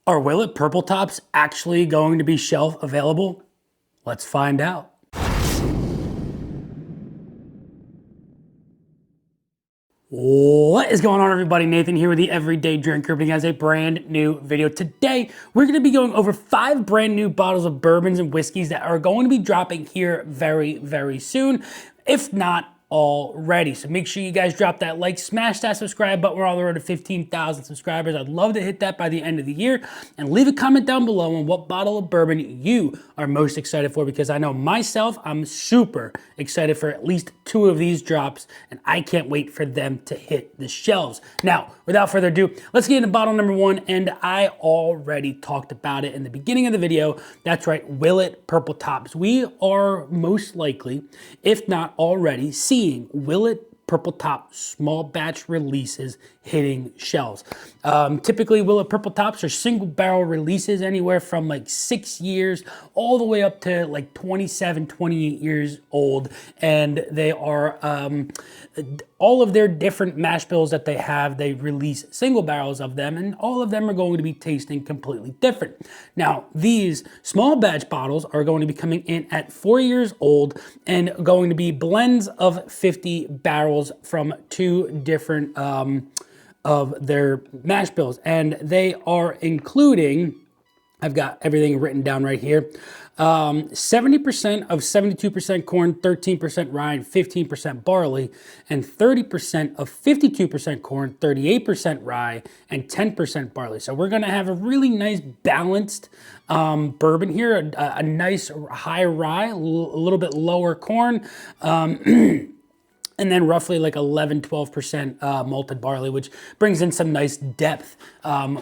Are Willet Purple Tops actually going to be shelf available? Let's find out. What is going on, everybody? Nathan here with the Everyday Drinker, bringing you guys a brand new video. Today, we're going to be going over 5 brand new bottles of bourbons and whiskeys that are going to be dropping here very, very soon, if not already. So make sure you guys drop that like, smash that subscribe button. We're on the road to 15,000 subscribers. I'd love to hit that by the end of the year. And leave a comment down below on what bottle of bourbon you are most excited for, because I know myself, I'm super excited for at least 2 of these drops, and I can't wait for them to hit the shelves. Now, without further ado, let's get into bottle number 1, and I already talked about it in the beginning of the video. That's right, Willet Purple Tops. We are most likely, if not already, seeing Willet Purple Top small batch releases hitting shelves. Typically, Willet Purple Tops are single barrel releases, anywhere from like 6 years all the way up to like 27, 28 years old. And they are, all of their different mash bills that they have, they release single barrels of them, and all of them are going to be tasting completely different. Now, these small batch bottles are going to be coming in at 4 years old and going to be blends of 50 barrels from 2 different of their mash bills, and they are including, I've got everything written down right here, 70% of 72% corn, 13% rye, and 15% barley, and 30% of 52% corn, 38% rye, and 10% barley. So we're gonna have a really nice balanced bourbon here, a nice high rye, a little bit lower corn, and then roughly like 11, 12% malted barley, which brings in some nice depth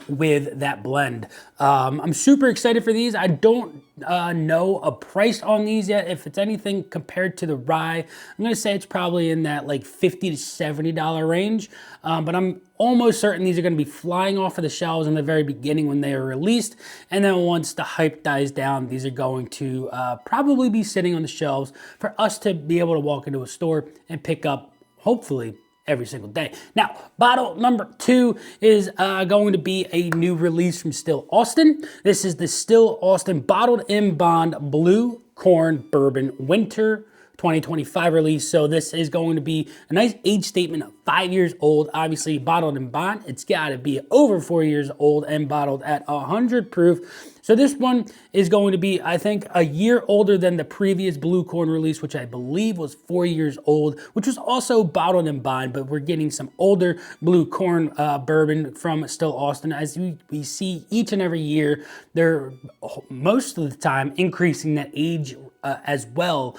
with that blend. I'm super excited for these. I don't know a price on these yet. If it's anything compared to the rye, I'm gonna say it's probably in that like $50 to $70 range. But I'm almost certain these are gonna be flying off of the shelves in the very beginning when they are released. And then once the hype dies down, these are going to probably be sitting on the shelves for us to be able to walk into a store and pick up, hopefully, every single day. Now, bottle number 2 is going to be a new release from Still Austin. This is the Still Austin Bottled in Bond Blue Corn Bourbon Winter 2025 release. So this is going to be a nice age statement of 5 years old. Obviously, bottled in bond, it's got to be over 4 years old and bottled at 100 proof. So this one is going to be, I think, a year older than the previous Blue Corn release, which I believe was 4 years old, which was also bottled in bond, but we're getting some older Blue Corn bourbon from Still Austin. As we see each and every year, they're most of the time increasing that age as well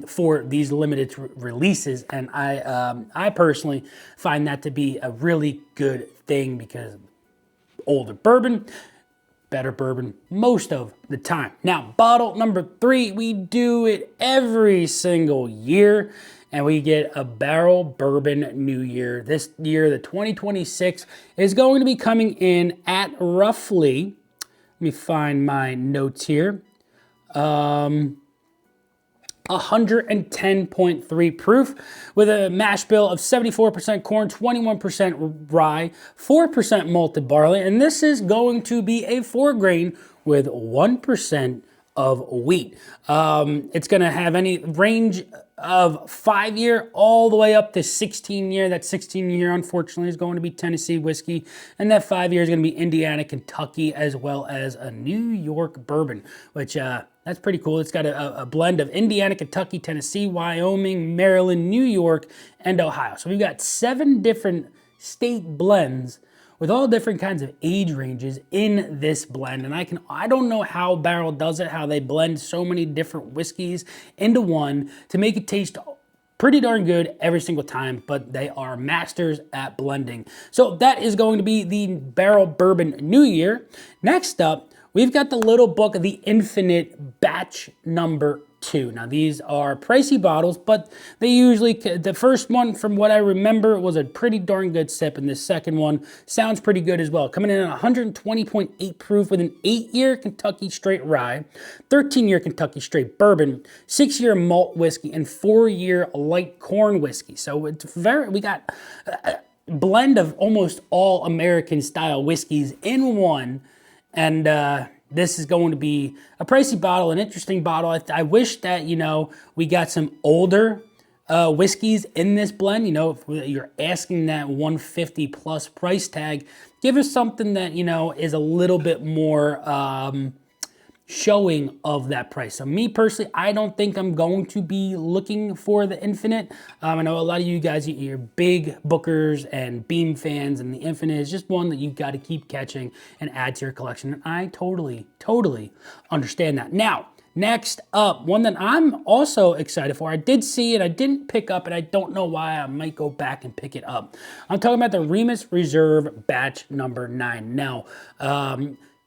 for these limited releases. And I personally find that to be a really good thing, because older bourbon, better bourbon most of the time. Now, bottle number 3, we do it every single year, and we get a barrel bourbon new year. This year, the 2026, is going to be coming in at roughly, let me find my notes here, 110.3 proof, with a mash bill of 74% corn, 21% rye, 4% malted barley, and this is going to be a 4-grain with 1% of wheat. It's going to have any range of 5-year all the way up to 16-year. That 16-year, unfortunately, is going to be Tennessee whiskey, and that 5-year is going to be Indiana, Kentucky, as well as a New York bourbon, which that's pretty cool. It's got a blend of Indiana, Kentucky, Tennessee, Wyoming, Maryland, New York, and Ohio. So we've got 7 different state blends with all different kinds of age ranges in this blend. And I don't know how Barrel does it, how they blend so many different whiskeys into one to make it taste pretty darn good every single time, but they are masters at blending. So that is going to be the Barrel Bourbon New Year. Next up, we've got the little book, The Infinite Batch Number 2. Now, these are pricey bottles, but they usually, the first one, from what I remember, was a pretty darn good sip, and the second one sounds pretty good as well. Coming in at 120.8 proof with an 8-year Kentucky straight rye, 13-year Kentucky straight bourbon, 6-year malt whiskey, and 4-year light corn whiskey. So it's we got a blend of almost all American style whiskeys in one. And this is going to be a pricey bottle, an interesting bottle. I wish that, you know, we got some older whiskeys in this blend. You know, if you're asking that 150 plus price tag, give us something that, you know, is a little bit more showing of that price. So me personally, I don't think I'm going to be looking for the Infinite. I know a lot of you guys, you're big Bookers and Beam fans, and the Infinite is just one that you've got to keep catching and add to your collection. And I totally understand that. Now, next up, one that I'm also excited for. I did see it, I didn't pick up, and I don't know why. I might go back and pick it up. I'm talking about the Remus Reserve Batch number 9. Now,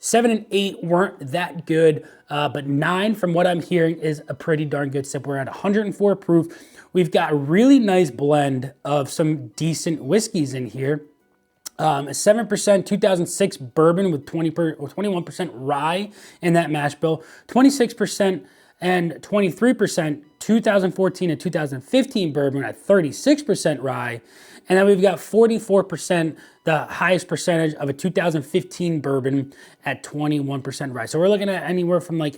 7 and 8 weren't that good, but 9, from what I'm hearing, is a pretty darn good sip. We're at 104 proof. We've got a really nice blend of some decent whiskeys in here. A 7% 2006 bourbon with 21% rye in that mash bill, 26% and 23% 2014 and 2015 bourbon at 36% rye. And then we've got 44%, the highest percentage of a 2015 bourbon at 21% rye. So we're looking at anywhere from like,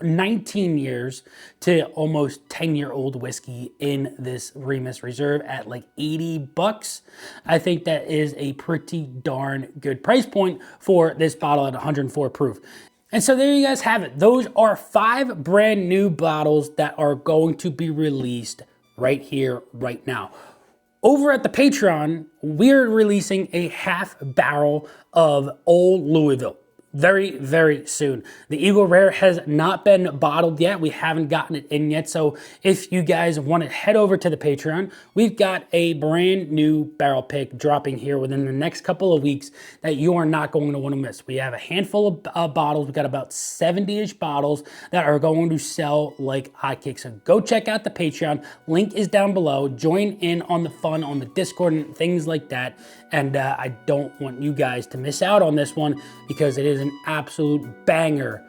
19 years to almost 10-year-old whiskey in this Remus Reserve at like $80. I think that is a pretty darn good price point for this bottle at 104 proof. And so there you guys have it. Those are 5 brand new bottles that are going to be released right here, right now. Over at the Patreon, we're releasing a half barrel of Old Louisville very soon. The Eagle Rare has not been bottled yet. We haven't gotten it in yet. So if you guys want to head over to the Patreon, we've got a brand new barrel pick dropping here within the next couple of weeks that you are not going to want to miss. We have a handful of bottles. We've got about 70-ish bottles that are going to sell like hotcakes. So go check out the Patreon. Link is down below. Join in on the fun on the Discord and things like that. And I don't want you guys to miss out on this one because it is an absolute banger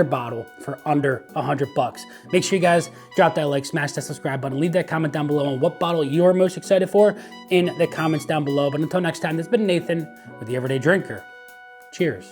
bottle for under $100. Make sure you guys drop that like, smash that subscribe button, leave that comment down below on what bottle you're most excited for in the comments down below. But until next time, this has been Nathan with The Everyday Drinker. Cheers.